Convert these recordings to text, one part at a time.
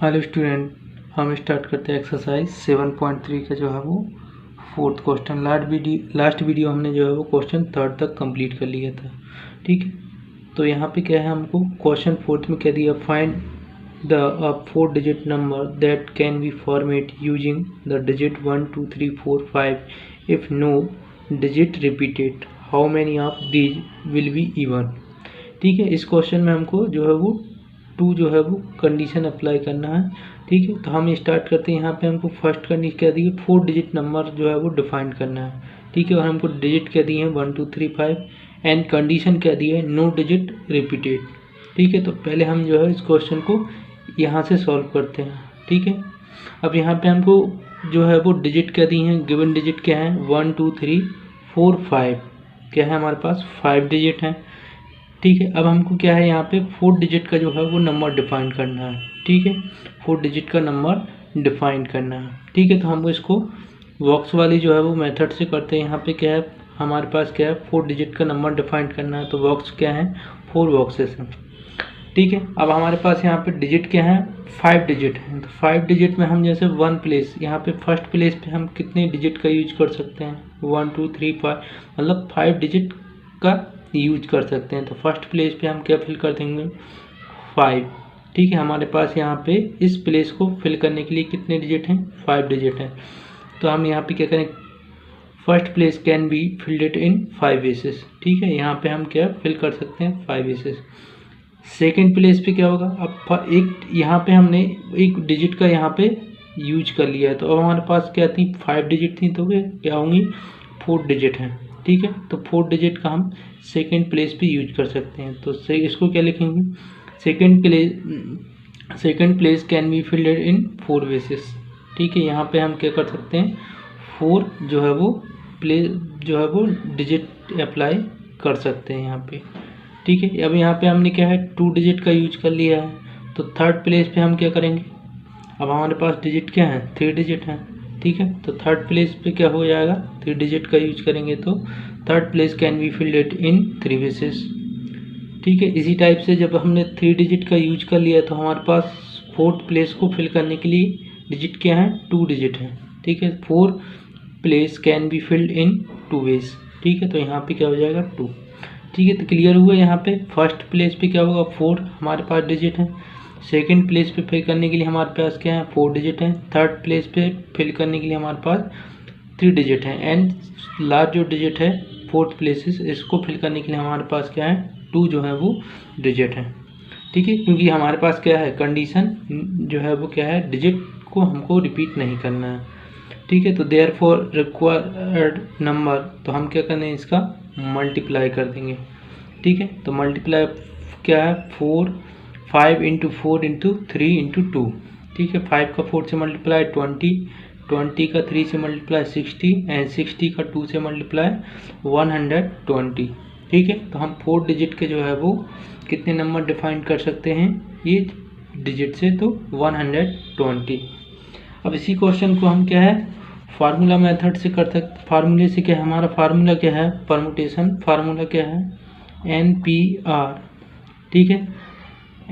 Hello student, हम start करते हैं एक्सरसाइज 7.3 का जो है वो फोर्थ क्वेश्चन। लास्ट वीडियो हमने जो है वो क्वेश्चन थर्ड तक कंप्लीट कर लिया था। ठीक है, तो यहाँ पे क्या है, हमको क्वेश्चन फोर्थ में क्या दिया, find the 4 digit number that can be format using the digit 1 2 3 4 5 if no digit repeated, how many of these will be even. ठीक है, इस क्वेश्चन में हमको जो है वो टू जो है वो कंडीशन अप्लाई करना है। ठीक है, तो हम स्टार्ट करते हैं। यहाँ पे हमको फर्स्ट कंडीशन क्या दी है, 4 डिजिट नंबर जो है वो डिफाइन करना है। ठीक है, और हमको डिजिट क्या दिए हैं 1 2 3 5 एंड कंडीशन क्या दी है, नो डिजिट रिपीटेड। ठीक है, तो पहले हम जो है इस क्वेश्चन को यहाँ से सॉल्व करते हैं। ठीक है, अब यहाँ पे हमको जो है वो डिजिट क्या दी हैं, गिवन डिजिट क्या है 1 2 3 4 5, क्या है हमारे पास 5 डिजिट हैं। ठीक है, अब हमको क्या है यहाँ पे 4 डिजिट का जो है वो नंबर डिफाइन करना है। ठीक है, 4 डिजिट का नंबर डिफाइन करना है। ठीक है, तो हमको इसको बॉक्स वाली जो है वो मेथड से करते हैं। यहाँ पे क्या है हमारे पास, क्या है 4 डिजिट का नंबर डिफाइन करना है, तो बॉक्स क्या है 4 बॉक्सेस हैं। ठीक है, अब हमारे पास यहाँ पे डिजिट क्या है 5 डिजिट है। तो 5 डिजिट में हम जैसे 1 प्लेस, यहाँ पे फर्स्ट प्लेस पे हम कितने डिजिट का यूज कर सकते हैं 1 2 3 5, मतलब 5 डिजिट का यूज कर सकते हैं। तो फर्स्ट प्लेस पे हम क्या फिल कर देंगे 5। ठीक है, हमारे पास यहाँ पे इस प्लेस को फिल करने के लिए कितने डिजिट हैं 5 डिजिट हैं। तो हम यहाँ पे क्या करें, first place can be filled in 5 basis. ठीक है, यहाँ पे हम क्या फिल कर सकते हैं 5 बेसिस। सेकेंड प्लेस पे क्या होगा, अब एक यहाँ पे हमने एक डिजिट का यहाँ पे यूज कर लिया है, तो अब हमारे पास क्या थी 5 डिजिट थी, तो क्या होंगी 4 डिजिट हैं। ठीक है, तो 4 डिजिट का हम सेकेंड प्लेस पे यूज कर सकते हैं। तो इसको क्या लिखेंगे, second place can be filled in 4 basis. ठीक है, यहाँ पे हम क्या कर सकते हैं 4 जो है वो प्लेस जो है वो डिजिट अप्लाई कर सकते हैं यहाँ पे। ठीक है, अब यहाँ पे हमने क्या है 2 डिजिट का यूज कर लिया है, तो थर्ड प्लेस पे हम क्या करेंगे, अब हमारे पास डिजिट क्या है 3 डिजिट है। ठीक है, तो थर्ड प्लेस पे क्या हो जाएगा 3 डिजिट का यूज करेंगे, तो third place can be filled in 3 basis. ठीक है, इसी टाइप से जब हमने 3 डिजिट का यूज कर लिया तो हमारे पास फोर्थ प्लेस को फिल करने के लिए डिजिट क्या है 2 डिजिट है। ठीक है, 4 place can be filled in 2 ways. ठीक है, तो यहाँ पे क्या हो जाएगा 2। ठीक है, तो क्लियर हुआ। यहाँ पे फर्स्ट प्लेस पे क्या होगा 4 हमारे पास डिजिट है, सेकंड प्लेस पे फिल करने के लिए हमारे पास क्या है 4 डिजिट है, थर्ड प्लेस पे फिल करने के लिए हमारे पास 3 डिजिट है, एंड लास्ट जो डिजिट है फोर्थ प्लेसेस, इसको फिल करने के लिए हमारे पास क्या है 2 जो है वो डिजिट है। ठीक है, क्योंकि हमारे पास क्या है कंडीशन जो है वो क्या है डिजिट को हमको रिपीट नहीं करना है। ठीक है, तो देयरफॉर रिक्वायर्ड नंबर, तो हम क्या करें इसका मल्टीप्लाई कर देंगे। ठीक है, तो मल्टीप्लाई क्या है 5 इंटू 4 इंटू 3 इंटू 2। ठीक है, 5 का 4 से मल्टीप्लाई 20 का 3 से मल्टीप्लाई 60 एंड 60 का 2 से मल्टीप्लाई 120। ठीक है, तो हम 4 डिजिट के जो है वो कितने नंबर डिफाइन कर सकते हैं ये डिजिट से, तो 120। अब इसी क्वेश्चन को हम क्या है फार्मूला मेथड से कर सकते। फार्मूले से क्या है, हमारा फार्मूला क्या है परमुटेशन, फार्मूला क्या है NPR। ठीक है,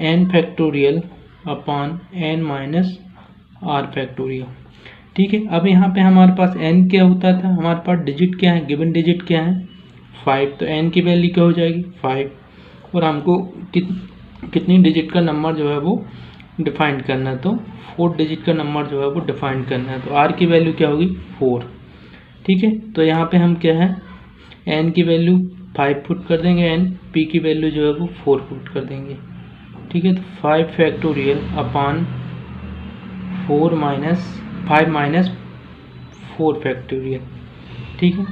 n factorial upon n minus r factorial. ठीक है, अब यहाँ पे हमारे पास n क्या होता था, हमारे पास डिजिट क्या है, गिवन डिजिट क्या है 5, तो n की वैल्यू क्या हो जाएगी 5, और हमको कितनी डिजिट का नंबर जो है वो डिफाइन करना है, तो 4 डिजिट का नंबर जो है वो डिफाइन करना है, तो r की वैल्यू क्या होगी 4। ठीक है, तो यहाँ पे हम क्या है n की वैल्यू 5 पुट कर देंगे एंड p की वैल्यू जो है वो 4 पुट कर देंगे। ठीक है, तो 5 फैक्टोरियल अपॉन 5 माइनस 4 फैक्टोरियल। ठीक है,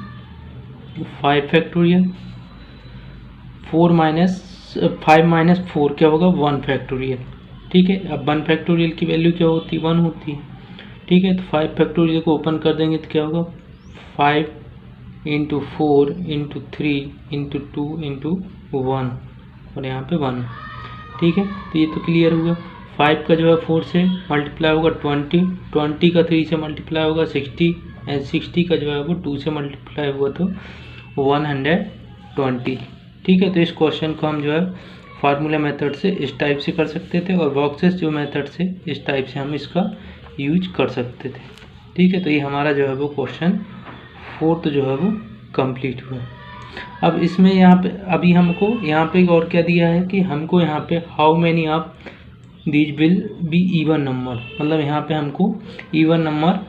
5 फैक्टोरियल 5 माइनस 4 क्या होगा 1 फैक्टोरियल। ठीक है, अब 1 फैक्टोरियल की वैल्यू क्या होती है 1 होती है। ठीक है, तो 5 फैक्टोरियल को ओपन कर देंगे तो क्या होगा 5 इंटू 4 इंटू 3 इंटू 2 इंटू 1, और यहाँ पे 1। ठीक है, तो ये तो क्लियर हुआ। 5 का जो है 4 से मल्टीप्लाई होगा 20 का 3 से मल्टीप्लाई होगा 60 एंड 60 का जो है वो 2 से मल्टीप्लाई हुआ तो 120। ठीक है, तो इस क्वेश्चन को हम जो है फार्मूला मेथड से इस टाइप से कर सकते थे, और बॉक्सेस जो मेथड से इस टाइप से हम इसका यूज कर सकते थे। ठीक है, तो ये हमारा जो है वो क्वेश्चन 4 जो है वो कंप्लीट हुआ। अब इसमें यहाँ पे अभी हमको यहाँ पे और क्या दिया है कि हमको यहाँ पे how many of these will be even number, मतलब यहाँ पे हमको इवन नंबर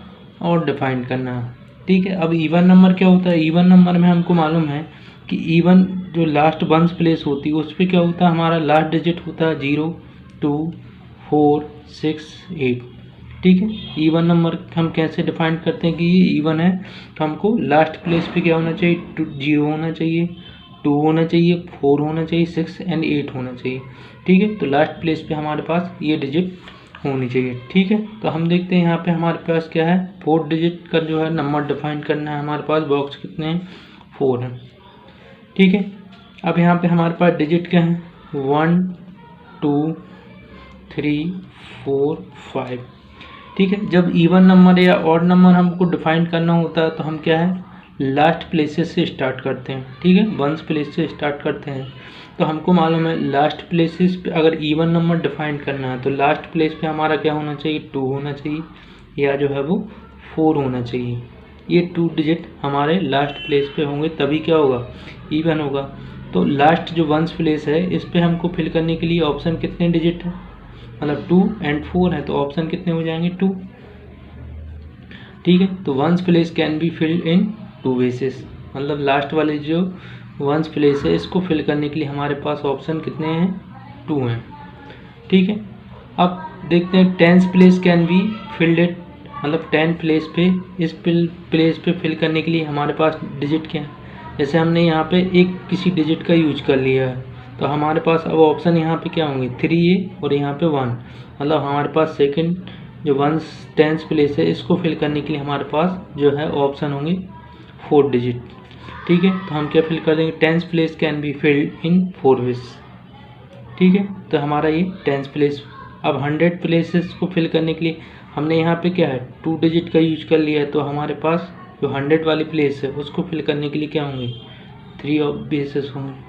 और डिफाइन करना है। ठीक है, अब इवन नंबर क्या होता है, इवन नंबर में हमको मालूम है कि इवन जो लास्ट वंस प्लेस होती है उस पर क्या होता है, हमारा लास्ट डिजिट होता है 0, 2, 4, 6, 8। ठीक है, इवन नंबर हम कैसे डिफाइन करते हैं कि ये इवन है, तो हमको लास्ट प्लेस पे क्या होना चाहिए, 0 होना चाहिए, 2 होना चाहिए, 4 होना चाहिए, 6 एंड 8 होना चाहिए। ठीक है, तो लास्ट प्लेस पे हमारे पास ये डिजिट होनी चाहिए। ठीक है, तो हम देखते हैं यहाँ पे हमारे पास क्या है, 4 डिजिट का जो है नंबर डिफाइन करना है। हमारे पास बॉक्स कितने हैं, 4 हैं। ठीक है, अब यहाँ पे हमारे पास डिजिट क्या है, 1, 2, 3, 4, 5। ठीक है, जब इवन नंबर या ऑड नंबर हमको डिफाइन करना होता है तो हम क्या है, लास्ट प्लेसेस से स्टार्ट करते हैं। ठीक है, वंस प्लेस से स्टार्ट करते हैं। तो हमको मालूम है लास्ट प्लेसेस पे अगर इवन नंबर डिफाइन करना है तो लास्ट प्लेस पे हमारा क्या होना चाहिए, 2 होना चाहिए, या जो है वो 4 होना चाहिए। ये 2 डिजिट हमारे लास्ट प्लेस पे होंगे, तभी क्या होगा, इवन होगा। तो लास्ट जो वंस प्लेस है इस पे हमको फिल करने के लिए ऑप्शन कितने डिजिट है, मतलब 2 एंड 4 है, तो ऑप्शन कितने हो जाएंगे, 2। ठीक है, तो ones place can be filled in 2 वेसेस, मतलब लास्ट वाले जो वंस प्लेस है इसको फिल करने के लिए हमारे पास ऑप्शन कितने हैं, 2 हैं। ठीक है, अब देखते हैं tense place can be filled it, मतलब 10 प्लेस पे इस प्लेस पे फिल करने के लिए हमारे पास डिजिट क्या है। जैसे हमने यहाँ पे एक किसी डिजिट का यूज कर लिया है तो हमारे पास अब ऑप्शन यहाँ पे क्या होंगे, 3 और यहाँ पे 1, मतलब हमारे पास सेकंड जो वंस टेंस प्लेस है इसको फिल करने के लिए हमारे पास जो है ऑप्शन होंगे 4 डिजिट। ठीक है, तो हम क्या फिल कर देंगे, tens place can be filled in 4 ways. ठीक है, तो हमारा ये टेंस प्लेस। अब 100 प्लेसेस को फिल करने के लिए हमने यहाँ पे क्या है, 2 डिजिट का यूज कर लिया है, तो हमारे पास जो 100 वाली प्लेस है उसको फिल करने के लिए क्या होंगे, 3 बेसेस होंगे।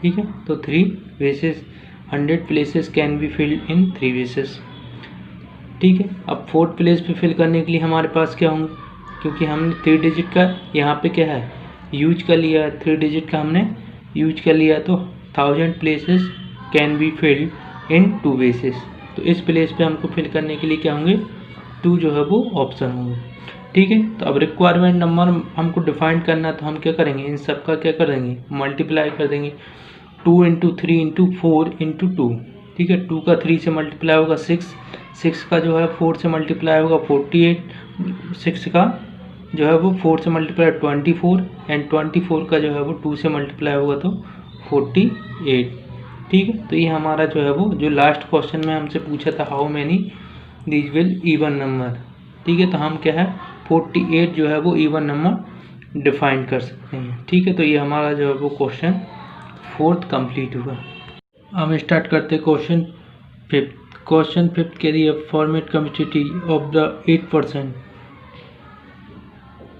ठीक है, तो 3 bases, 100 places can be filled in 3 bases. ठीक है, अब 4th प्लेस पे फिल करने के लिए हमारे पास क्या होंगे, क्योंकि हमने 3 डिजिट का यहाँ पे क्या है यूज कर लिया, 3 डिजिट का हमने यूज कर लिया, तो 1000 places can be filled in 2 bases. तो इस प्लेस पे हमको फिल करने के लिए क्या होंगे, 2 जो है वो ऑप्शन होंगे। ठीक है, तो अब रिक्वायरमेंट नंबर हमको डिफाइन करना है तो हम क्या करेंगे, इन सब का क्या कर देंगे, मल्टीप्लाई कर देंगे, 2 × 3 × 4 × 2। ठीक है, 2 का 3 से मल्टीप्लाई होगा 6, 6 का जो है 4 से मल्टीप्लाई होगा 48, 6 का जो है वो 4 से मल्टीप्लाई 24, एंड 24 का जो है वो 2 से मल्टीप्लाई होगा तो 48। ठीक है, तो ये हमारा जो है वो जो लास्ट क्वेश्चन में हमसे पूछा था, how many these will even number. ठीक है, तो हम क्या है 48 जो है वो इवन नंबर डिफाइन कर सकते हैं। ठीक है, तो ये हमारा जो है वो क्वेश्चन 4th कंप्लीट हुआ। हम स्टार्ट करते हैं क्वेश्चन 5th। क्वेश्चन 5th के लिए फॉर्मेट कमिटी ऑफ द 8%।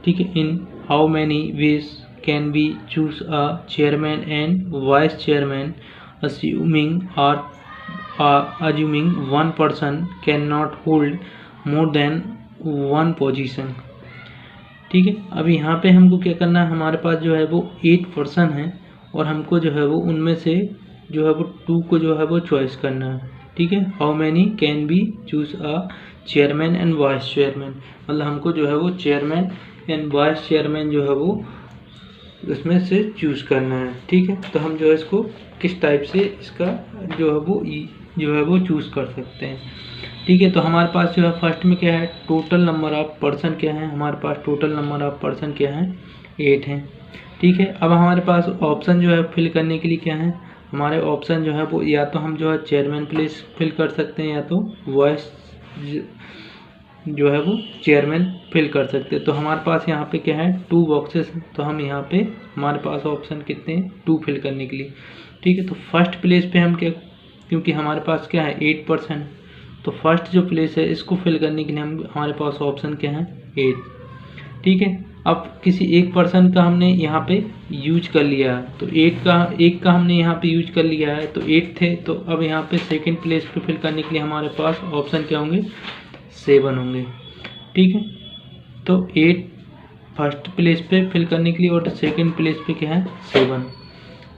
ठीक है, in how many ways can be choose a chairman and vice chairman assuming one person cannot hold more than one position। ठीक है, अब यहाँ पे हमको क्या करना है, हमारे पास जो है वो 8 पर्सन है और हमको जो है वो उनमें से जो है वो 2 को जो है वो चॉइस करना है। ठीक है, how many can be choose a chairman and vice chairman, मतलब हमको जो है वो चेयरमैन एंड वाइस चेयरमैन जो है वो उसमें से चूज करना है। ठीक है, तो हम जो है इसको किस टाइप से इसका जो है वो चूज कर सकते हैं। ठीक है, तो हमारे पास जो है फर्स्ट में क्या है, टोटल नंबर ऑफ पर्सन क्या है, हमारे पास टोटल नंबर ऑफ पर्सन क्या है, 8 हैं। ठीक है, अब हमारे पास ऑप्शन जो है फिल करने के लिए क्या है, हमारे ऑप्शन जो है वो या तो हम जो है चेयरमैन प्लेस फिल कर सकते हैं या तो वाइस जो है वो चेयरमैन फिल कर सकते हैं। तो हमारे पास यहाँ पे क्या है 2 बॉक्सेस हैं, तो हम यहाँ पे हमारे पास ऑप्शन कितने हैं, 2 फिल करने के लिए। ठीक है, तो फर्स्ट प्लेस पे हम क्या, क्योंकि हमारे पास क्या है 8%, तो फर्स्ट जो प्लेस है इसको फिल करने के लिए हमारे पास ऑप्शन क्या है 8। ठीक है, अब किसी एक पर्सन का हमने यहाँ पे यूज कर लिया, तो एक का हमने यहाँ पे यूज कर लिया है, तो 8 थे। तो अब यहाँ पे सेकंड प्लेस पे फिल करने के लिए हमारे पास ऑप्शन क्या होंगे, 7 होंगे। ठीक है, तो 8 फर्स्ट प्लेस पे फिल करने के लिए और सेकंड प्लेस पे क्या है, 7।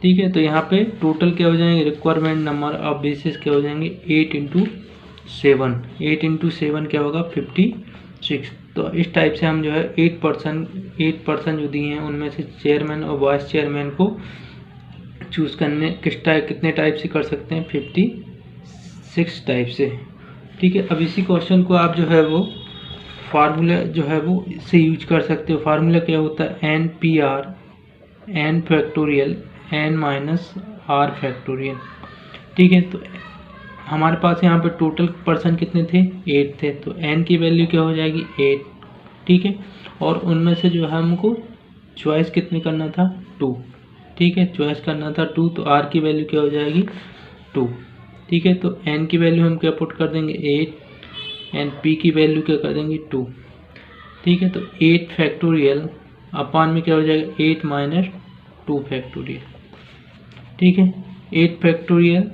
ठीक है, तो यहाँ पे टोटल क्या हो जाएंगे, रिक्वायरमेंट नंबर ऑफ बेसिस क्या हो जाएंगे, 8 × 7। 8 × 7 क्या होगा, 56। तो इस टाइप से हम जो है 8 पर्सन जो दिए हैं उनमें से चेयरमैन और वाइस चेयरमैन को चूज़ करने कितने टाइप से कर सकते हैं, 56 टाइप से। ठीक है, अब इसी क्वेश्चन को आप जो है वो फार्मूला जो है वो से यूज कर सकते हो। फार्मूला क्या होता है, NPR n factorial n - r factorial. ठीक है, तो हमारे पास यहाँ पे टोटल पर्सन कितने थे, 8 थे, तो n की वैल्यू क्या हो जाएगी, 8। ठीक है, और उनमें से जो है हमको चॉइस कितने करना था, 2। ठीक है, चॉइस करना था 2, तो r की वैल्यू क्या हो जाएगी, 2। ठीक है, तो n की वैल्यू हम क्या पुट कर देंगे, 8, एंड p की वैल्यू क्या कर देंगे, 2। ठीक है, तो 8 फैक्टोरियल अपान में क्या हो जाएगा, 8 - 2 फैक्टोरियल। ठीक है, 8 फैक्टोरियल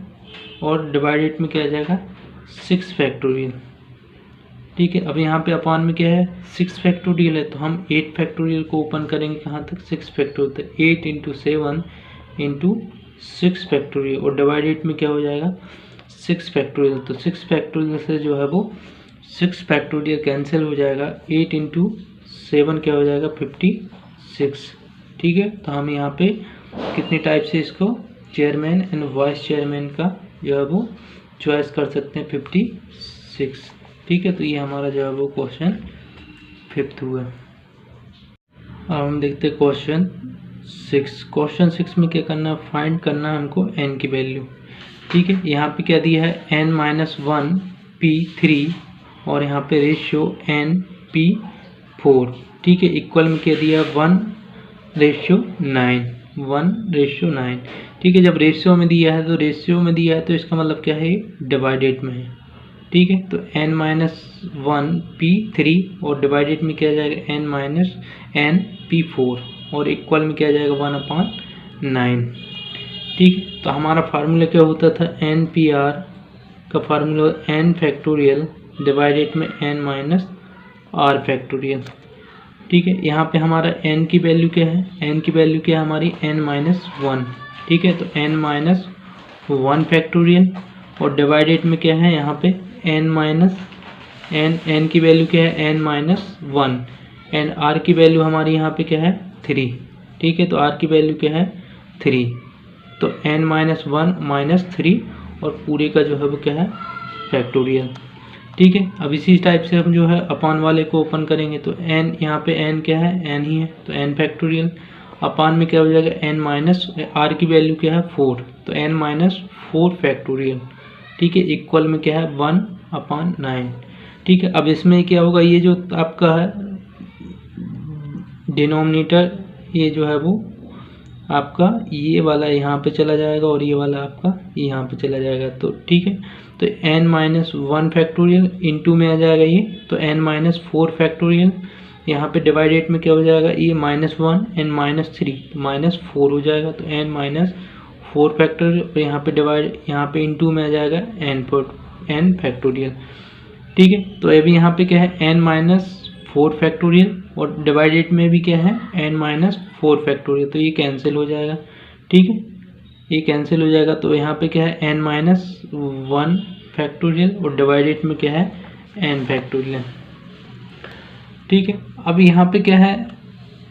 और डिवाइडेड में क्या आ जाएगा, 6 फैक्टोरियल। ठीक है, अब यहाँ पे अपान में क्या है, 6 फैक्टोरियल है, तो हम 8 फैक्टोरियल को ओपन करेंगे कहाँ तक, 6 फैक्टोरियल तक। 8 × 7 × 6 फैक्टोरियल और डिवाइडेड में क्या हो जाएगा, 6 फैक्टोरियल। तो 6 फैक्टोरियल से जो है वो 6 फैक्टोरियल कैंसिल हो जाएगा। 8 × 7 क्या हो जाएगा, 56। ठीक है, तो हम यहाँ पे कितने टाइप से इसको चेयरमैन एंड वाइस चेयरमैन का जो है वो चॉइस कर सकते हैं, 56। ठीक है, तो ये हमारा जो है वो क्वेश्चन 5th हुआ। अब हम देखते हैं क्वेश्चन 6। क्वेश्चन 6 में क्या करना है, फाइंड करना है हमको n की वैल्यू। ठीक है, यहाँ पे क्या दिया है, n - 1 p 3 और यहाँ पे रेशियो n p 4। ठीक है, इक्वल में क्या दिया है, 1:9। 1:9। ठीक है, जब रेशियो में दिया है तो इसका मतलब क्या है, डिवाइडेड में है। ठीक है, तो n - 1 p 3 और डिवाइडेड में क्या जाएगा, n p 4 और इक्वल में क्या जाएगा, 1/9। ठीक है, तो हमारा फार्मूला क्या होता था, NPR का फार्मूला n फैक्टोरियल डिवाइडेड में n - r फैक्टोरियल। ठीक है, यहाँ पे हमारा n की वैल्यू क्या है, n की वैल्यू क्या है हमारी, n - 1। ठीक है, तो n - 1 फैक्टोरियल और डिवाइडेड में क्या है, यहाँ पे n की वैल्यू क्या है, n - 1 एंड r की वैल्यू हमारी यहाँ पे क्या है, 3। ठीक है, तो r की वैल्यू क्या है, 3। तो n - 1 - 3 और पूरे का जो है वो क्या है, फैक्टोरियल। ठीक है, अब इसी टाइप से हम जो है अपान वाले को ओपन करेंगे, तो n यहाँ पे n क्या है, n ही है, तो n फैक्टोरियल अपान में क्या हो जाएगा, n - r की वैल्यू क्या है, 4, तो n - 4 फैक्टोरियल। ठीक है, इक्वल में क्या है, 1/9। ठीक है, अब इसमें क्या होगा, ये जो आपका है डिनोमिनेटर, ये जो है वो आपका ये वाला यहाँ पे चला जाएगा और ये वाला आपका यहाँ पे चला जाएगा। तो ठीक है, तो n - 1 फैक्टोरियल इंटू में आ जाएगा ये, तो n - 4 फैक्टोरियल। यहाँ पे डिवाइडेड में क्या हो जाएगा, ये -1 एंड -3 -4 हो जाएगा, तो n - 4 फैक्टोरियल और यहाँ पे इंटू में आ जाएगा n फैक्टोरियल। ठीक है, तो अभी यहाँ पे क्या है, n - 4 फैक्टोरियल और डिवाइडेड में भी क्या है, n - 4 फैक्टोरियल, तो ये कैंसिल हो जाएगा। ठीक है, ये कैंसिल हो जाएगा, तो यहाँ पे क्या है, n - 1 फैक्टोरियल और डिवाइडेड में क्या है, n फैक्टोरियल। ठीक है, अब यहाँ पे क्या है,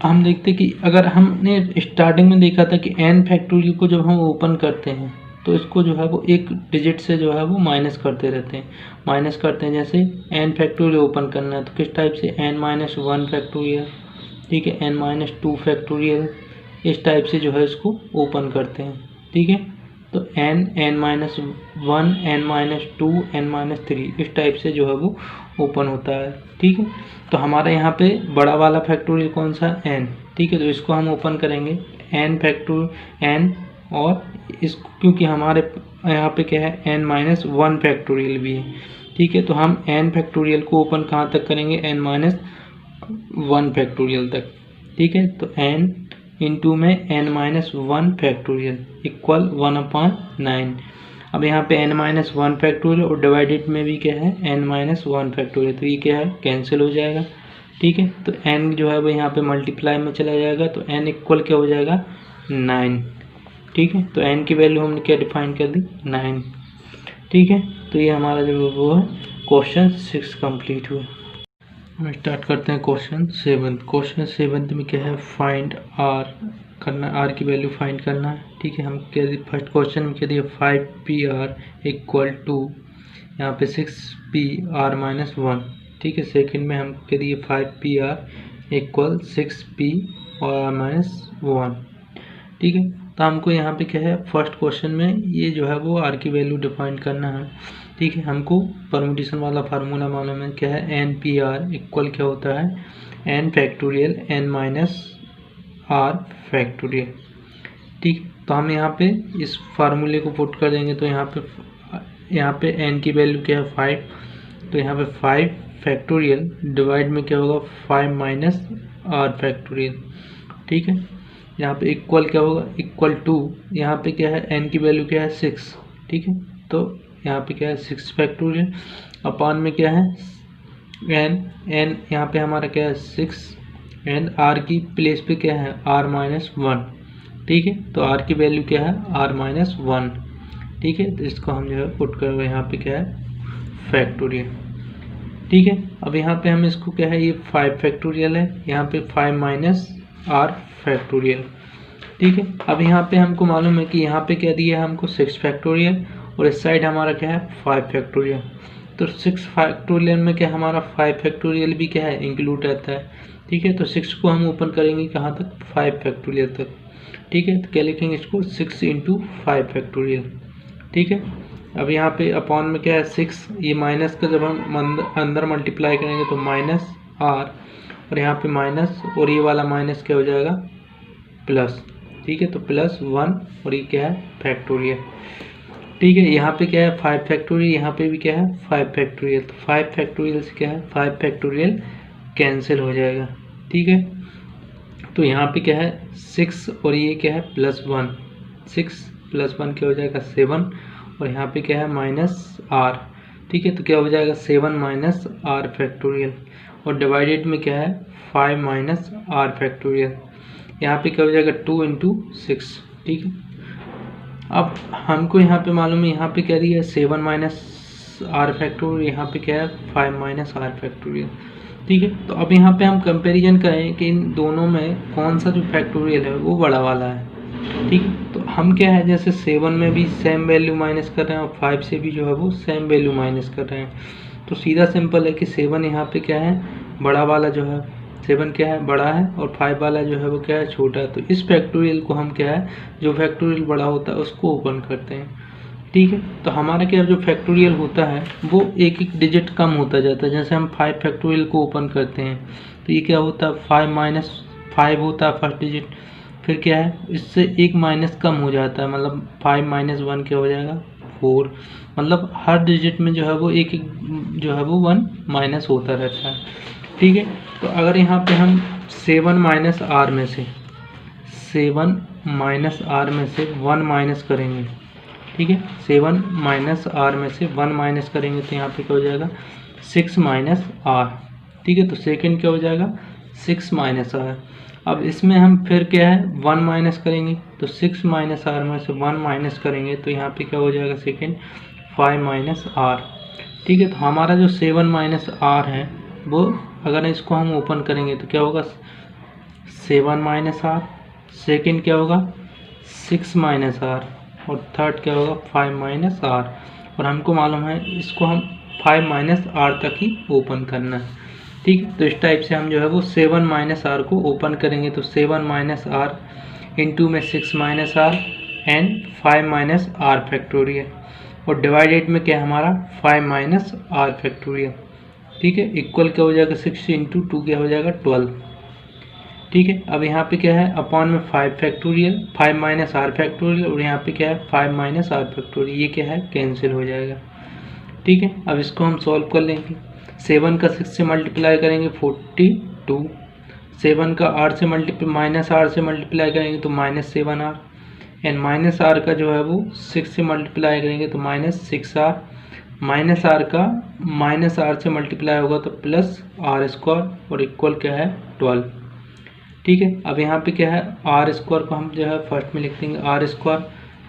हम देखते कि अगर हमने स्टार्टिंग में देखा था कि n फैक्टोरियल को जब हम ओपन करते हैं तो इसको जो है वो एक डिजिट से जो है वो माइनस करते रहते हैं। जैसे n फैक्टोरियल ओपन करना है तो किस टाइप से, n - 1 फैक्टोरियल। ठीक है, n - 2 फैक्टोरियल, इस टाइप से जो है इसको ओपन करते हैं। ठीक है, तो n - 1 n - 2 n - 3 इस टाइप से जो है वो ओपन होता है। ठीक है, तो हमारा यहाँ पे बड़ा वाला फैक्टोरियल कौन सा, n। ठीक है, तो इसको हम ओपन करेंगे n और इसको, क्योंकि हमारे यहाँ पे क्या है, n - 1 फैक्टोरियल भी है। ठीक है, तो हम n फैक्टोरियल को ओपन कहाँ तक करेंगे, n - 1 फैक्टोरियल तक। ठीक है। तो n इंटू में n-1 फैक्टोरियल इक्वल 1/9। अब यहाँ पे n-1 फैक्टोरियल और डिवाइडेड में भी क्या है n-1 फैक्टोरियल, तो ये क्या है कैंसिल हो जाएगा। ठीक है। तो n जो है वो यहाँ पे मल्टीप्लाई में चला जाएगा, तो n इक्वल क्या हो जाएगा 9। ठीक है। तो n की वैल्यू हमने क्या डिफाइन कर दी 9। ठीक है। तो ये हमारा जो वो है क्वेश्चन 6 कंप्लीट हुआ। हम स्टार्ट करते हैं क्वेश्चन 7। क्वेश्चन 7 में क्या है फाइंड r करना, r की वैल्यू फाइंड करना है। ठीक है। हम क्या फर्स्ट क्वेश्चन में क्या दिया 5pr इक्वल टू यहाँ पे 6pr-1। ठीक है। सेकंड में हम क्या दिए 5pr इक्वल 6pr-1। ठीक है। तो हमको यहाँ पे क्या है फर्स्ट क्वेश्चन में ये जो है वो r की वैल्यू डिफाइन करना है। ठीक है। हमको परम्यूटेशन वाला फार्मूला मालूम है, क्या है n/r इक्वल क्या होता है n फैक्टोरियल n-r फैक्टोरियल। ठीक। तो हम यहाँ पे इस फार्मूले को पुट कर देंगे, तो यहाँ पे n की वैल्यू क्या है 5, तो यहाँ पे 5 फैक्टोरियल डिवाइड में क्या होगा 5 - r फैक्टोरियल। ठीक है। यहाँ पे इक्वल क्या होगा इक्वल टू, यहाँ पे क्या है n की वैल्यू क्या है 6। ठीक है। तो यहाँ पे क्या है 6 फैक्टोरियल अपान में क्या है n यहाँ पे हमारा क्या है 6 n r की प्लेस पे क्या है r-1। ठीक है। तो r की वैल्यू क्या है r-1। ठीक है। तो इसको हम जो है पुट कर रहे हैं यहाँ पे क्या है फैक्टोरियल। ठीक है। अब यहाँ पे हम इसको क्या है ये 5 फैक्टोरियल है, यहाँ पे 5 - r फैक्टोरियल। ठीक है। अब यहाँ पे हमको मालूम है कि यहाँ पे क्या दिया है हमको 6 फैक्टोरियल और इस साइड हमारा क्या है 5 फैक्टोरियल। तो 6 फैक्टोरियल में क्या हमारा 5 फैक्टोरियल भी क्या है इंक्लूड रहता है। ठीक है। तो 6 को हम ओपन करेंगे कहाँ तक 5 फैक्टोरियल तक। ठीक है। तो क्या लिखेंगे इसको 6 × 5 फैक्टोरियल। ठीक है। अब यहाँ पे अपॉन में क्या है 6, ये माइनस का जब हम अंदर मल्टीप्लाई करेंगे तो -r और यहाँ पे माइनस और ये वाला माइनस क्या हो जाएगा प्लस। ठीक है। तो +1 और ये क्या है फैक्टोरियल। ठीक है। यहाँ पे क्या है 5 फैक्टोरियल, यहाँ पे भी क्या है 5 फैक्टोरियल। तो 5 फैक्टोरियल से क्या है 5 फैक्टोरियल कैंसिल हो जाएगा। ठीक है। तो यहाँ पे क्या है 6 और ये क्या है +1, 6 + 1 क्या हो जाएगा 7 और यहाँ पे क्या है -r। ठीक है। तो क्या हो जाएगा 7 - r फैक्टोरियल और डिवाइडेड में क्या है 5 - r फैक्टोरियल। यहाँ पे क्या हो जाएगा 2 × 6। ठीक है। अब हमको यहाँ पे मालूम है यहाँ पे क्या दिया है 7 - r फैक्टोरियल, यहाँ पे क्या है 5 - r फैक्टोरियल। ठीक है। तो अब यहाँ पे हम कंपैरिजन करें कि इन दोनों में कौन सा जो फैक्टोरियल है वो बड़ा वाला है। ठीक है। तो हम क्या है जैसे 7 में भी सेम वैल्यू माइनस कर रहे हैं और 5 से भी जो है वो सेम वैल्यू माइनस कर रहे हैं, तो सीधा सिंपल है कि 7 यहाँ पे क्या है बड़ा वाला जो है 7 क्या है बड़ा है और 5 वाला जो है वो क्या है छोटा है। तो इस फैक्टोरियल को हम क्या है जो फैक्टोरियल बड़ा होता है उसको ओपन करते हैं। ठीक है। तो हमारा क्या जो फैक्टोरियल होता है वो एक एक डिजिट कम होता जाता है। जैसे हम 5 फैक्टोरियल को ओपन करते हैं तो ये क्या होता है 5 - 5 होता है फर्स्ट डिजिट, फिर क्या है इससे एक माइनस कम हो जाता है, मतलब 5 - 1 क्या हो जाएगा 4। मतलब हर डिजिट में जो है वो एक एक जो है वो 1 माइनस होता रहता है। ठीक है। तो अगर यहाँ पे हम 7 - r में से 1 माइनस करेंगे। ठीक है। 7 - r में से 1 माइनस करेंगे तो यहाँ पे क्या हो जाएगा 6 - r। ठीक है। तो सेकंड क्या हो जाएगा 6 - r। अब इसमें हम फिर क्या है 1 माइनस करेंगे तो 6 - r में से 1 माइनस करेंगे तो यहाँ पे क्या हो जाएगा सेकंड 5 - r। ठीक है। तो हमारा जो 7 - r है वो अगर इसको हम ओपन करेंगे तो क्या होगा 7 - r, सेकंड क्या होगा 6 - r और थर्ड क्या होगा 5 - r। और हमको मालूम है इसको हम 5 - r तक ही ओपन करना है। ठीक है। तो इस टाइप से हम जो है वो 7 - r को ओपन करेंगे तो 7 - r इंटू में 6 - r एंड 5 - r फैक्टोरियल और डिवाइडेड में क्या हमारा 5 - r फैक्टोरियल। ठीक है। इक्वल क्या हो जाएगा 6 × 2 क्या हो जाएगा 12। ठीक है। अब यहाँ पे क्या है अपॉन में 5 फैक्टोरियल 5 - r फैक्टोरियल और यहाँ पे क्या है 5 - r फैक्टोरियल, ये क्या है कैंसिल हो जाएगा। ठीक है। अब इसको हम सॉल्व कर लेंगे। 7 का 6 से मल्टीप्लाई करेंगे 42, 7 का r से -r से मल्टीप्लाई करेंगे तो -7r, एंड -r का जो है वो 6 से मल्टीप्लाई करेंगे तो -6r, -r का -r से मल्टीप्लाई होगा तो +r² और इक्वल क्या है 12। ठीक है, अब यहाँ पे क्या है r² को हम जो है फर्स्ट में लिख देंगे r²,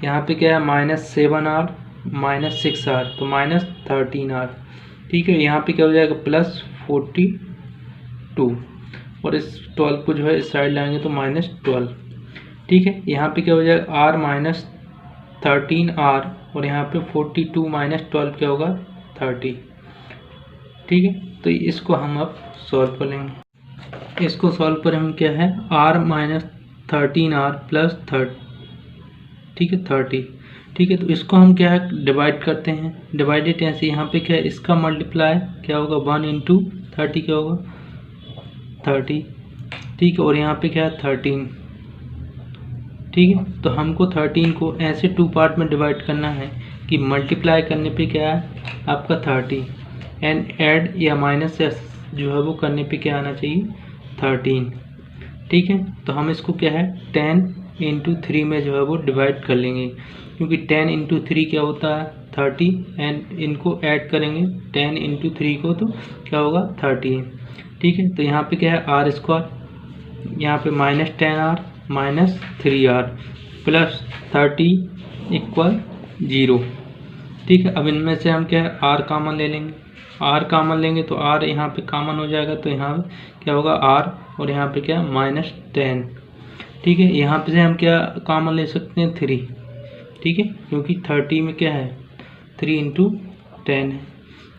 यहाँ पे क्या है -7r -6r तो -13r। ठीक है, यहाँ पे क्या हो जाएगा +42, और इस 12 को जो है इस साइड लाएंगे तो -12। ठीक है, यहाँ पे क्या हो जाएगा r -13r, और यहाँ पे 42 - 12 क्या होगा 30। ठीक है, तो इसको हम अब सॉल्व कर लेंगे। इसको सॉल्व पर हम क्या है r -13r + 30, ठीक है 30। ठीक है, तो इसको हम क्या है डिवाइड करते हैं, डिवाइडेड ऐसे यहाँ पे क्या है इसका मल्टीप्लाई क्या होगा 1 × 30 क्या होगा 30। ठीक है, और यहाँ पे क्या है 13। ठीक है, तो हमको 13 को ऐसे 2 पार्ट में डिवाइड करना है कि मल्टीप्लाई करने पे क्या है आपका 30, एंड ऐड या माइनस जो है वो करने पे क्या आना चाहिए 13। ठीक है, तो हम इसको क्या है 10 × 3 में जो है वो डिवाइड कर लेंगे, क्योंकि 10 × 3 क्या होता है 30, एंड इनको ऐड करेंगे 10 × 3 को तो क्या होगा 30। ठीक है, तो यहाँ पे क्या है r², यहाँ पे -10r -3r +30 = 0। ठीक है, अब इनमें से हम क्या है r कॉमन ले लेंगे, r कॉमन लेंगे तो r यहाँ पे कॉमन हो जाएगा, तो यहाँ क्या होगा r, और यहाँ पे क्या -10। ठीक है, यहाँ पे से हम क्या कॉमन ले सकते हैं 3। ठीक है, क्योंकि 30 में क्या है 3 × 10 है,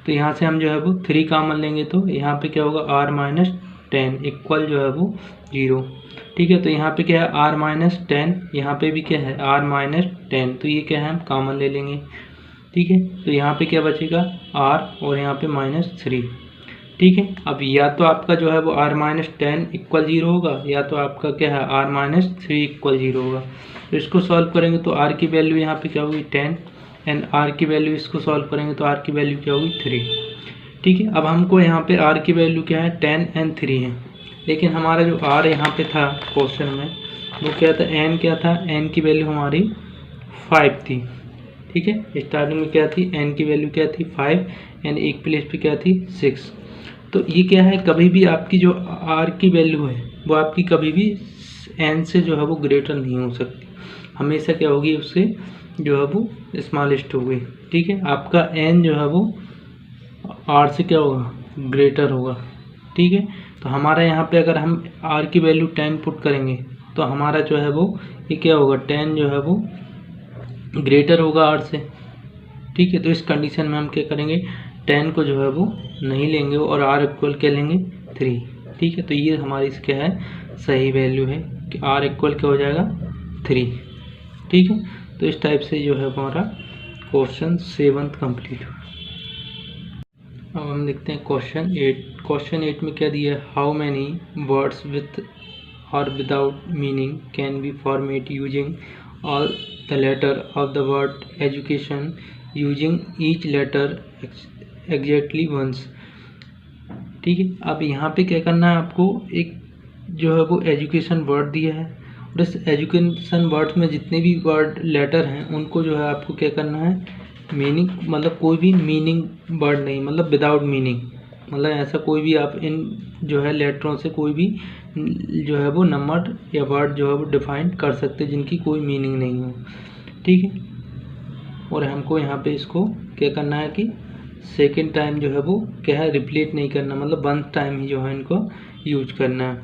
तो यहाँ से हम जो है वो 3 कॉमन लेंगे तो यहाँ पे क्या होगा r -10 इक्वल जो है वो 0। ठीक है, तो यहाँ पे क्या है r -10, यहाँ पे भी क्या है r -10, तो ये क्या है हम कॉमन ले लेंगे। ठीक है, तो यहाँ पे क्या बचेगा r, और यहाँ पे -3। ठीक है, अब या तो आपका जो है वो r -10 = 0 होगा, या तो आपका क्या है r -3 = 0 होगा। तो इसको सॉल्व करेंगे तो r की वैल्यू यहाँ पे क्या होगी 10, एंड r की वैल्यू इसको सॉल्व करेंगे तो r की वैल्यू क्या होगी 3। ठीक है, अब हमको यहाँ पे r की वैल्यू क्या है 10 और 3 है, लेकिन हमारा जो r यहाँ पे था क्वेश्चन में वो क्या था n क्या था, n की वैल्यू हमारी 5 थी। ठीक है, स्टार्टिंग में क्या थी n की वैल्यू क्या थी 5, एंड एक प्लेस पे क्या थी 6। तो ये क्या है कभी भी आपकी जो r की वैल्यू है वो आपकी कभी भी n से जो है वो ग्रेटर नहीं हो सकती, हमेशा क्या होगी उससे जो है वो स्मॉलेस्ट होगी। ठीक है, आपका n जो है वो r से क्या होगा ग्रेटर होगा। ठीक है, तो हमारा यहाँ पे अगर हम r की वैल्यू 10 पुट करेंगे तो हमारा जो है वो ये क्या होगा 10 जो है वो ग्रेटर होगा r से। ठीक है, तो इस कंडीशन में हम क्या करेंगे 10 को जो है वो नहीं लेंगे और r इक्वल क्या लेंगे 3। ठीक है, तो ये हमारी क्या है सही वैल्यू है कि r इक्वल क्या हो जाएगा 3। ठीक है, तो इस टाइप से जो है हमारा क्वेश्चन 7 कंप्लीट हुआ। अब हम देखते हैं क्वेश्चन 8। क्वेश्चन 8 में क्या दिया है, हाउ मैनी वर्ड्स विथ और without meaning can be format using all the letter of the word education using each letter exactly once. ठीक है, अब यहाँ पे क्या करना है आपको, एक जो है वो एजुकेशन वर्ड दिया है, और इस एजुकेशन वर्ड में जितने भी वर्ड लेटर हैं उनको जो है आपको क्या करना है मीनिंग, मतलब कोई भी मीनिंग वर्ड नहीं, मतलब विदाउट मीनिंग, मतलब ऐसा कोई भी आप इन जो है लेटरों से कोई भी जो है वो नंबर या वर्ड जो है वो डिफाइन कर सकते जिनकी कोई मीनिंग नहीं हो। ठीक है, और हमको यहाँ पे इसको क्या करना है कि सेकेंड टाइम जो है वो क्या है रिप्लेट नहीं करना, मतलब 1 टाइम ही जो है इनको यूज करना है।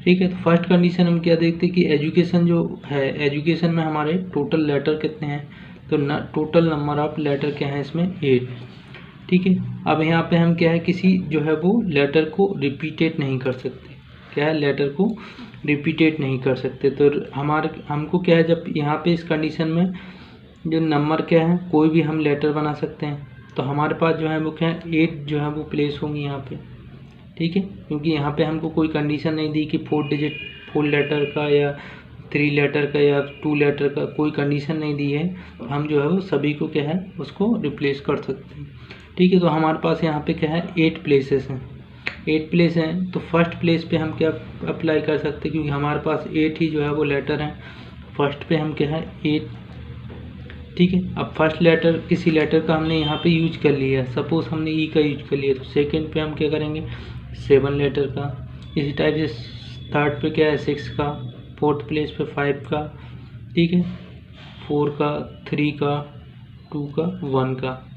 ठीक है, तो फर्स्ट कंडीशन हम क्या देखते हैं कि एजुकेशन जो है, एजुकेशन में हमारे टोटल लेटर कितने हैं, तो टोटल नंबर ऑफ लेटर क्या है इसमें 8। ठीक है, अब यहाँ पे हम क्या है किसी जो है वो लेटर को रिपीटेड नहीं कर सकते, क्या है लेटर को रिपीटेड नहीं कर सकते। तो हमको क्या है जब यहाँ पे इस कंडीशन में जो नंबर क्या है कोई भी हम लेटर बना सकते हैं, तो हमारे पास जो है वो क्या है 8 जो है वो प्लेस होंगी यहाँ पे। ठीक है, क्योंकि यहाँ पे हमको कोई कंडीशन नहीं दी कि 4 डिजिट 4 लेटर का या 3 लेटर का या 2 लेटर का, कोई कंडीशन नहीं दी है, तो हम जो है वो सभी को क्या है उसको रिप्लेस कर सकते हैं। ठीक है, तो हमारे पास यहाँ पे क्या है 8 प्लेसेस हैं। 8 प्लेस हैं तो फर्स्ट प्लेस पे हम क्या अप्लाई कर सकते हैं, क्योंकि हमारे पास 8 ही जो है वो लेटर हैं। फर्स्ट पे हम क्या है 8, ठीक है। अब फर्स्ट लेटर किसी लेटर का हमने यहाँ पे यूज कर लिया है, सपोज हमने ई का यूज कर लिया, तो सेकंड पे हम क्या करेंगे 7 लेटर का। इसी टाइप से थर्ड पे क्या है 6 का, फोर्थ प्लेस पे 5 का, ठीक है, 4 का, 3 का, 2 का, 1 का,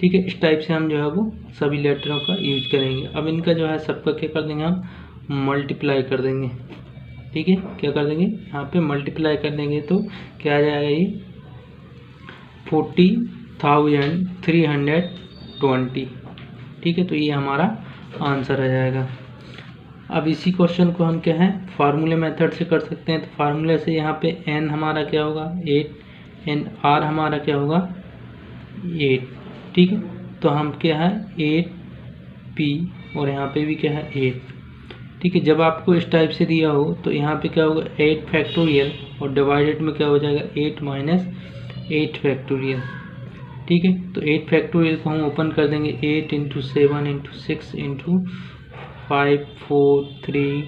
ठीक है। इस टाइप से हम जो है वो सभी लेटरों का यूज करेंगे। अब इनका जो है सबका क्या कर देंगे हम मल्टीप्लाई कर देंगे, ठीक है। क्या कर देंगे यहाँ पे मल्टीप्लाई कर देंगे तो क्या आ जाएगा ये 40,320, ठीक है। तो ये हमारा आंसर आ जाएगा। अब इसी क्वेश्चन को हम क्या है फार्मूले मेथड से कर सकते हैं। तो फार्मूले से यहाँ पे n हमारा क्या होगा 8, एन r हमारा क्या होगा 8, ठीक है। तो हम क्या है 8p और यहाँ पे भी क्या है 8, ठीक है। जब आपको इस टाइप से दिया हो तो यहाँ पे क्या होगा 8 फैक्टोरियल और डिवाइडेड में क्या हो जाएगा 8 माइनस 8 फैक्टोरियल, ठीक है। तो 8 फैक्टोरियल को हम ओपन कर देंगे 8 इंटू 7 इंटू 6 इंटू 5 4 3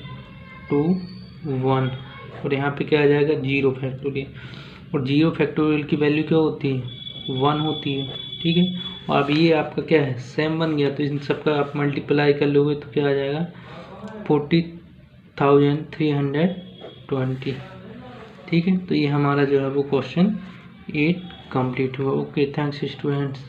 2 1 और यहाँ पे क्या आ जाएगा 0 फैक्टोरियल। और 0 फैक्टोरियल की वैल्यू क्या होती है 1 होती है, ठीक है। और अब ये आपका क्या है सेम बन गया, तो इन सबका आप मल्टीप्लाई कर लोगे तो क्या आ जाएगा 40,320, ठीक है। तो ये हमारा जो है वो क्वेश्चन 8 कंप्लीट हुआ। Okay, thanks students.